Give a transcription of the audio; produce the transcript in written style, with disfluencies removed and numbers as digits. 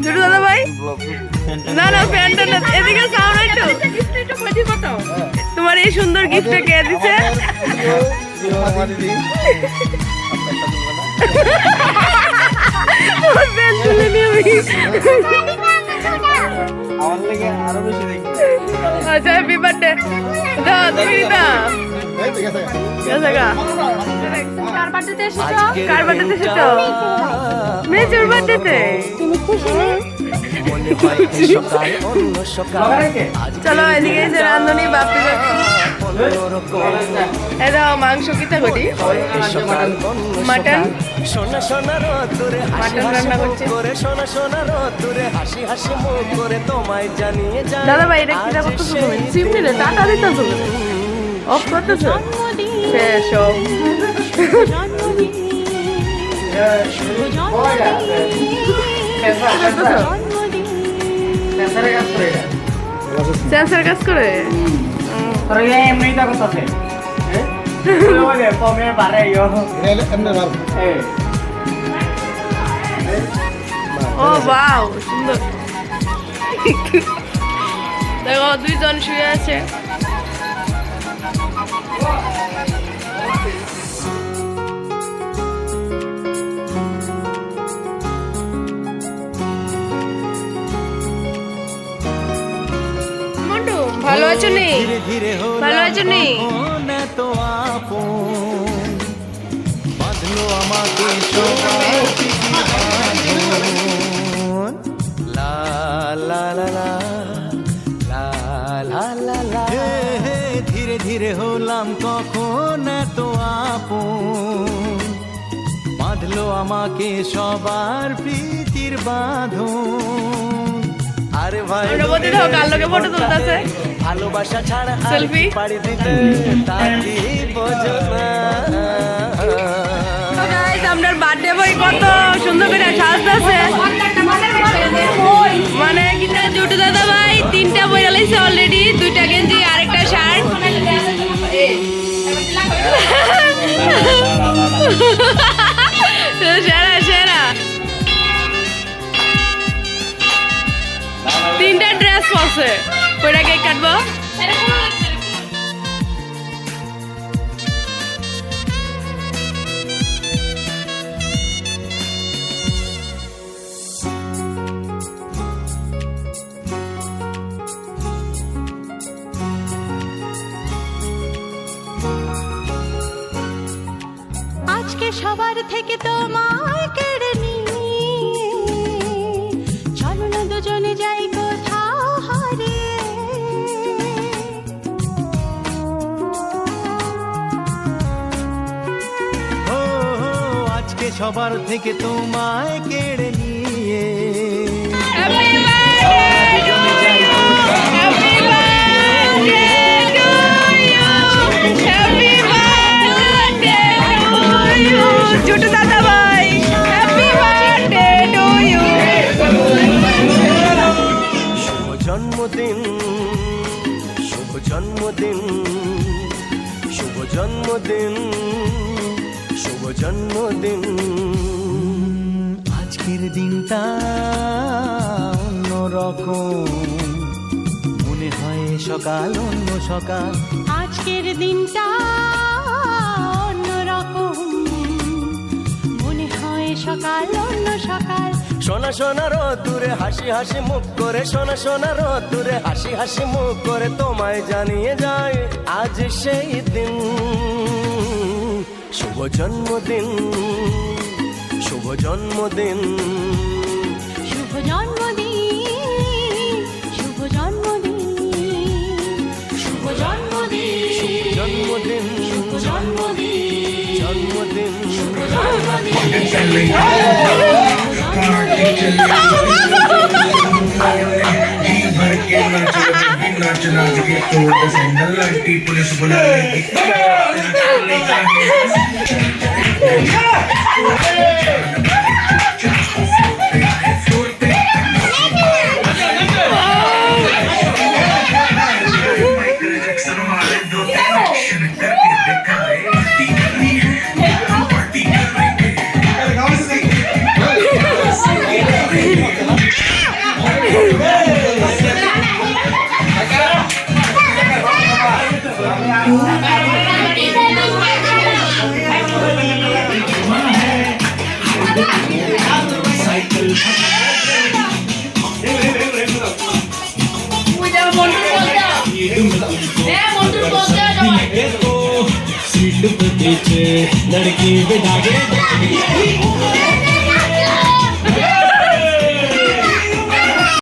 ছোট দাদা ভাই না না প্যান্টটা না এদিকে সাউন্ড একটু তোমার এই সুন্দর গিফটটা কে দিছে প্যান্ট তুলে নিয়ে আমার লাগে আরো বেশি দেখি আচ্ছা হ্যাপি বার্থডে দাও তুমি দাও কার বার্থডেতে এসেছো মেজুর বার্থডেতে তুমি খুশি না চলো এদিকে এসে রান্ধনি বাপি এটা মাংস কিতা করি মাটন মাটন রান্না করছে দাদা ভাই এটা কিনা করতেছো তুমি সিম নিলে টাকা দিতেছো অফ করতেছো শেষ সেন্সর কাজ করে তোর এমনি তা করতেছে কমে বাড়ে ও ওয়াও সুন্দর দেখো দুইজন শুয়ে আছে ভালো আছো নি ভালো আছো নি তো আপন বাঁধলো আমাকে সবাই লা লা লা লা লা লা লা লা ধীরে ধীরে হলাম কখন এত আপন বাঁধলো আমাকে সবার প্রীতির বাঁধন আরে ভাই রবতি দাও কাল লোকে ফটো তুলতাছে ভালোবাসা ছাড়া সেলফি পাড়ি দিতে তাকি বোঝনা তো গাইস আপনার বার্থডে বই কত সুন্দর করে সাজতাছে মানে কিটা জুটু দাদা ভাই তিনটা বই লাইছে অলরেডি দুইটা গেঞ্জি আরেকটা শার্ট সেরা সেরা তিনটা ড্রেস পরছে কইরা কেক কাটবো আজকে সবার থেকে তোমায় কেড়ে নিয়ে চলো না দুজনে যাই কোথাও হারিয়ে ও আজকে সবার থেকে তোমায় কেড়ে নিয়ে জুটু দাদা ভাই হ্যাপি বার্থডে টু ইউ শুভ জন্মদিন শুভ জন্মদিন শুভ জন্মদিন শুভ জন্মদিন আজকের দিনটা অন্যরকম মনে হয় সকাল অন্য সকাল আজকের দিনটা অন্যরকম মনে হয় সকাল অন্য সকাল সোনা সোনা রোদ্দুরে হাসি হাসি মুখ করে সোনা সোনা রোদ্দুরে হাসি হাসি মুখ করে তোমায় জানিয়ে যায় আজ সেই দিন শুভ জন্মদিন শুভ জন্মদিন শুভ জন্মদিন শুভ জন্মদিন শুভ জন্মদিন জন্মদিন শুভ জন্মদিন জন্মদিন पुलिस बुला लेगी साइकिल सीट पे पीछे लड़की बिठा के